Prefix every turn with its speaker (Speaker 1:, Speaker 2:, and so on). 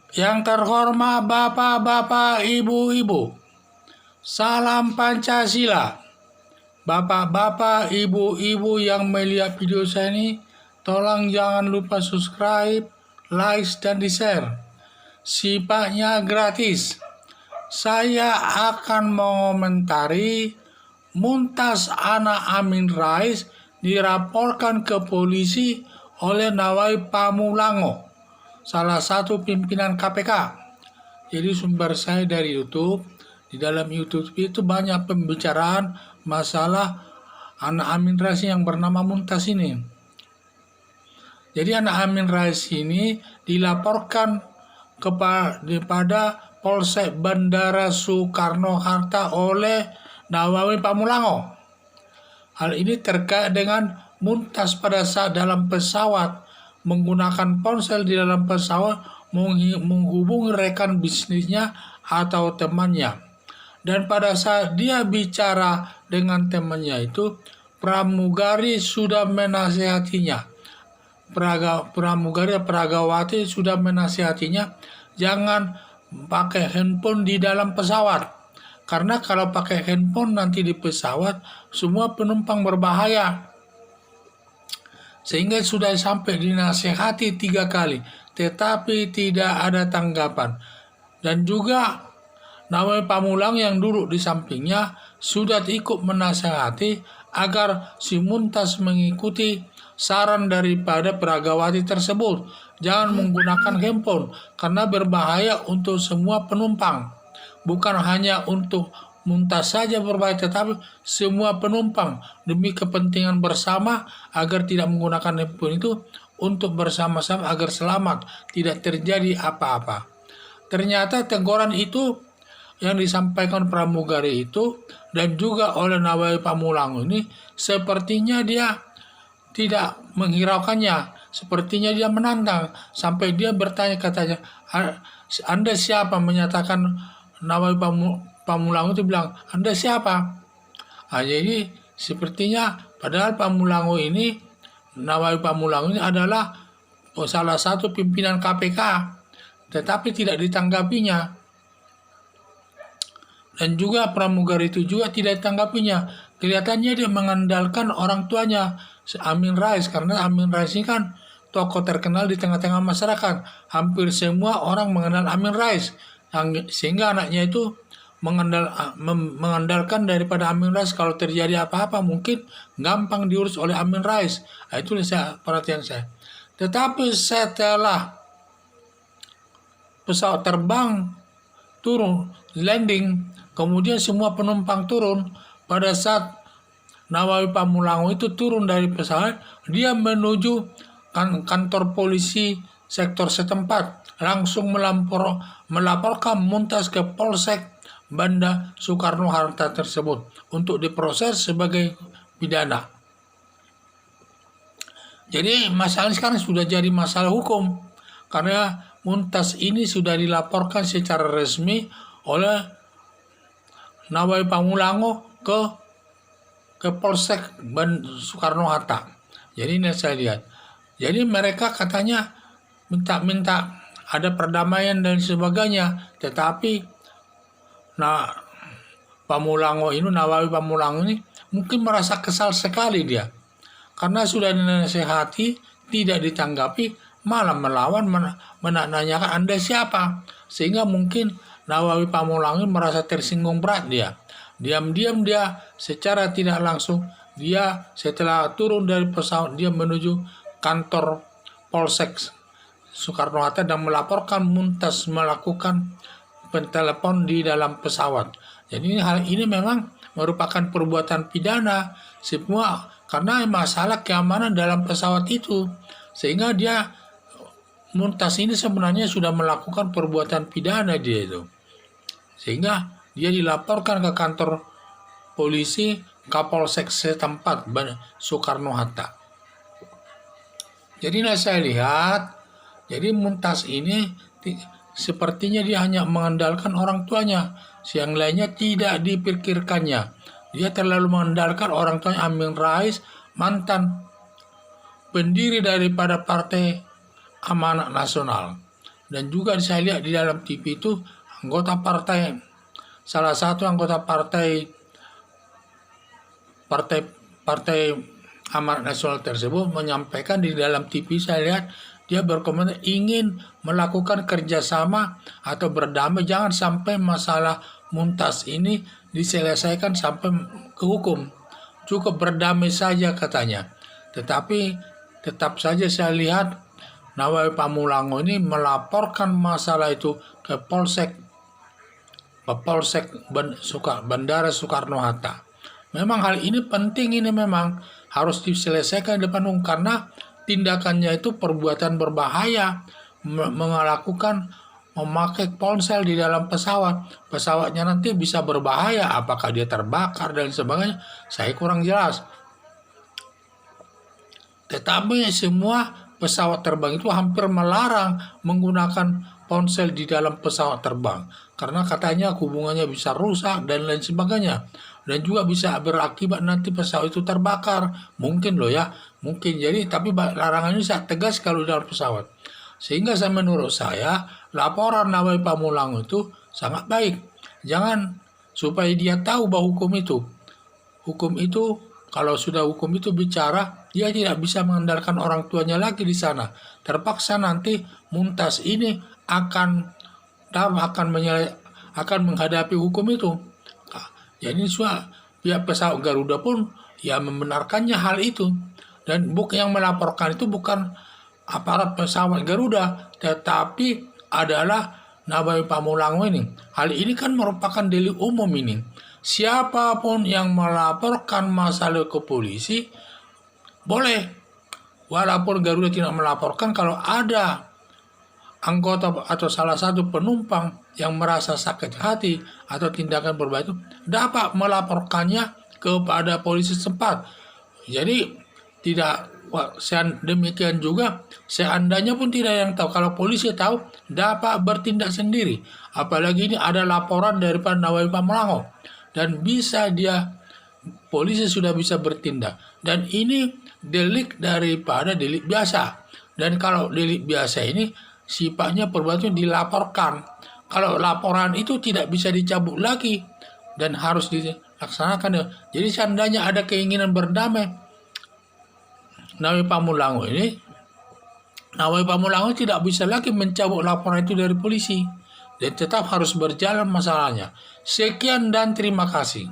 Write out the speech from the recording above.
Speaker 1: Yang terhormat Bapak-bapak, Ibu-ibu, salam Pancasila. Bapak-bapak, Ibu-ibu yang melihat video saya ini, tolong jangan lupa subscribe, like, dan di-share. Sifatnya gratis. Saya akan mengomentari Mumtaz Ana Amin Rais dilaporkan ke polisi oleh Nawawi Pamulango, salah satu pimpinan KPK. Jadi sumber saya dari YouTube. Di dalam YouTube itu banyak pembicaraan masalah Ana Amin Rais yang bernama Mumtaz ini. Jadi Ana Amin Rais ini dilaporkan kepada Polsek Bandara Soekarno-Hatta oleh Nawawi Pamulango. Hal ini terkait dengan Mumtaz pada saat dalam pesawat menggunakan ponsel di dalam pesawat menghubungi rekan bisnisnya atau temannya. Dan pada saat dia bicara dengan temannya itu, pramugari sudah menasihatinya. Pragawati sudah menasihatinya jangan pakai handphone di dalam pesawat. Karena kalau pakai handphone nanti di pesawat semua penumpang berbahaya. Sehingga sudah sampai dinasihati 3 kali, tetapi tidak ada tanggapan. Dan juga Nawawi Pamulango yang duduk di sampingnya sudah ikut menasihati agar si Mumtaz mengikuti saran daripada Pragawati tersebut. Jangan menggunakan handphone karena berbahaya untuk semua penumpang. Bukan hanya untuk Mumtaz saja berbahaya, tetapi semua penumpang demi kepentingan bersama agar tidak menggunakan handphone itu untuk bersama-sama agar selamat, tidak terjadi apa-apa. Ternyata teguran itu yang disampaikan pramugari itu dan juga oleh Nawawi Pamulango ini sepertinya dia tidak menghiraukannya, sepertinya dia menantang sampai dia bertanya, katanya, Anda siapa? Menyatakan Nawawi Pamulango itu bilang, Anda siapa? Jadi sepertinya padahal Nawawi Pamulango ini adalah salah satu pimpinan KPK, tetapi tidak ditanggapinya. Dan juga pramugari itu juga tidak ditanggapinya. Kelihatannya dia mengandalkan orang tuanya, Amin Rais, karena Amin Rais ini kan tokoh terkenal di tengah-tengah masyarakat. Hampir semua orang mengenal Amin Rais, sehingga anaknya itu mengandalkan daripada Amin Rais. Kalau terjadi apa-apa mungkin gampang diurus oleh Amin Rais. Itulah perhatian saya. Tetapi setelah pesawat terbang turun, landing, kemudian semua penumpang turun. Pada saat Nawawi Pamulango itu turun dari pesawat, dia menuju kantor polisi sektor setempat, langsung melaporkan Mumtaz ke Polsek Bandara Soekarno-Hatta tersebut untuk diproses sebagai pidana. Jadi masalah sekarang sudah jadi masalah hukum karena Mumtaz ini sudah dilaporkan secara resmi oleh Nawawi Pamulango ke Polsek Soekarno-Hatta. Jadi ini saya lihat. Jadi mereka katanya minta ada perdamaian dan sebagainya, tetapi Nawawi Pamulango ini mungkin merasa kesal sekali dia. Karena sudah dinasehati, tidak ditanggapi, malah melawan, menanyakan Anda siapa. Sehingga mungkin Nawawi Pamulango merasa tersinggung berat dia. Diam-diam dia secara tidak langsung, dia setelah turun dari pesawat, dia menuju kantor Polsek Soekarno-Hatta dan melaporkan Mumtaz melakukan pentelepon di dalam pesawat. Jadi hal ini memang merupakan perbuatan pidana semua karena masalah keamanan dalam pesawat itu. Sehingga Mumtaz ini sebenarnya sudah melakukan perbuatan pidana dia itu. Sehingga dia dilaporkan ke kantor polisi Kapolsek setempat Soekarno-Hatta. Jadi saya lihat, jadi Mumtaz ini sepertinya dia hanya mengandalkan orang tuanya, yang lainnya tidak dipikirkannya. Dia terlalu mengandalkan orang tuanya Amin Rais, mantan pendiri daripada Partai Amanat Nasional. Dan juga saya lihat di dalam TV itu salah satu anggota partai partai Amanat Nasional tersebut menyampaikan di dalam TV. Saya lihat dia berkomentar ingin melakukan kerjasama atau berdamai, jangan sampai masalah Muntas ini diselesaikan sampai ke hukum, cukup berdamai saja katanya. Tetapi tetap saja saya lihat Nawawi Pamulango ini melaporkan masalah itu ke Polsek Bandara Soekarno-Hatta. Memang hal ini penting, ini memang harus diselesaikan di depan umum karena tindakannya itu perbuatan berbahaya, memakai ponsel di dalam pesawatnya nanti bisa berbahaya, apakah dia terbakar dan sebagainya, saya kurang jelas. Tetapi semua pesawat terbang itu hampir melarang menggunakan ponsel di dalam pesawat terbang karena katanya hubungannya bisa rusak dan lain sebagainya, dan juga bisa berakibat nanti pesawat itu terbakar, mungkin loh ya, mungkin. Jadi tapi larangan ini sangat tegas kalau dalam pesawat, sehingga menurut saya laporan Nawawi Pamulango itu sangat baik. Jangan, supaya dia tahu bahwa hukum itu kalau sudah hukum itu bicara, dia tidak bisa mengandalkan orang tuanya lagi di sana. Terpaksa nanti Muntas ini akan menghadapi hukum itu. Jadi pihak pesawat Garuda pun ya membenarkannya hal itu, dan yang melaporkan itu bukan aparat pesawat Garuda, tetapi adalah Nawawi Pamulango ini. Hal ini kan merupakan delik umum ini. Siapapun yang melaporkan masalah ke polisi boleh, walaupun Garuda tidak melaporkan. Kalau ada anggota atau salah satu penumpang yang merasa sakit hati atau tindakan berbahaya itu dapat melaporkannya kepada polisi setempat. Jadi demikian juga seandainya pun tidak yang tahu, kalau polisi tahu dapat bertindak sendiri. Apalagi ini ada laporan daripada Nawawi Pamulango dan polisi sudah bisa bertindak, dan ini delik daripada delik biasa. Dan kalau delik biasa ini sifatnya perbuatan dilaporkan. Kalau laporan itu tidak bisa dicabut lagi dan harus dilaksanakan. Jadi seandainya ada keinginan berdamai, Nawawi Pamulango tidak bisa lagi mencabut laporan itu dari polisi dan tetap harus berjalan masalahnya. Sekian dan terima kasih.